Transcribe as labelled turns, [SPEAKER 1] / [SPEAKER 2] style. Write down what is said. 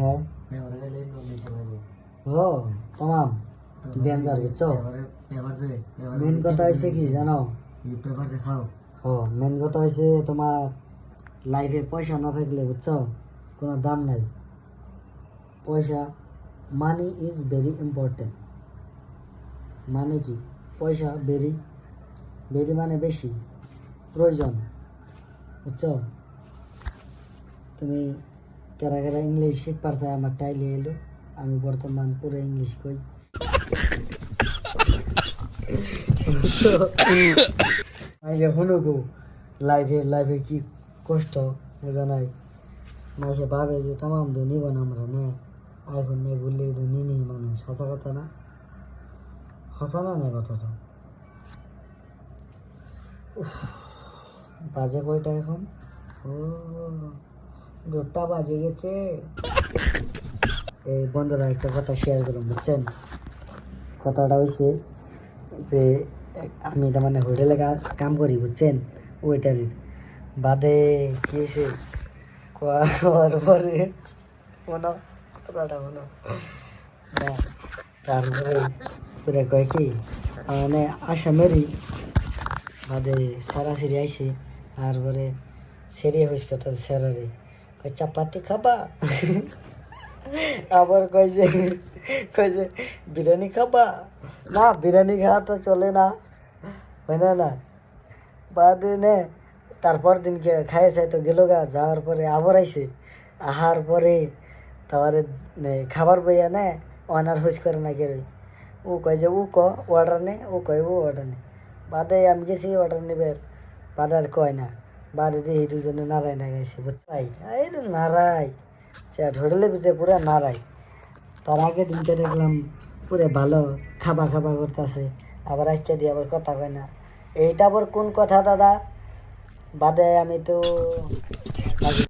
[SPEAKER 1] হ্যাঁ ও তামাম ডেঞ্জার বুঝছো মেন কথা হয়েছে কি জানো ও মেন কথা হয়েছে তোমার লাইফে পয়সা না থাকলে বুঝছো কোনো দাম নাই পয়সা মানি ইজ ভেরি ইম্পর্টেন্ট মানে কি পয়সা ভেরি ভেরি মানে বেশি প্রয়োজন বুঝছো তুমি কেরা কেরা ইংলিশ শিখবার চাই আমার টাইলে এলো আমি বর্তমান পুরো ইংলিশ কই বুঝছো আইলে শুনুকো লাইফে লাইফে কি কষ্ট বোঝা নাই মাসে ভাবে যে তামাম তো নিব না আমরা নে আইফোন নিয়ে ঘুরলে তো নিই মানুষ হাসা কথা না হাসা না না কথাটা বাজে কয়টা এখন ও 2টা বাজে গেছে এই বন্ধুরা একটা কথা শেয়ার করুন বুঝছেন কথাটা হয়েছে যে আমি তার মানে হোটেলে কাম করি বুঝছেন ওয়েটারের বাদে কি হয়েছে খাওয়ার পরে মনে কথাটা মনে তারপরে পুরে কয় কি মানে আসামেরই বাদে সারা সেরে আইসে তারপরে সেরে হয়েছে কথা স্যারারে কয় চাপাতি খাবা আবার কয় যে বিরিয়ানি খাবা না বিরিয়ানি খাওয়া তো চলে না হয় না বাদে নে তারপর দিনকে খাইছে তো গেল গা যাওয়ার পরে আবার আইসে আহার পরে তারপরে খাবার বইয়া নে অনার হুইস করে না কে ও কয় যে ও অর্ডার নে ও কয় ও অর্ডার নে বাদে আমি গেছি অর্ডার নেবার বাদে আর কয় না বাদে দিয়ে দুজনে নাড়াই না গেছে বুঝছাই এই নাড়াই চেয়ার হোটেলে পিছিয়ে পুরো নাড়াই তার আগে দিনটা দেখলাম পুরো ভালো খাবা করতেছে আবার আজকে দিয়ে আবার কথা কয় না এইটা আবার কোন কথা দাদা বাদে আমি তো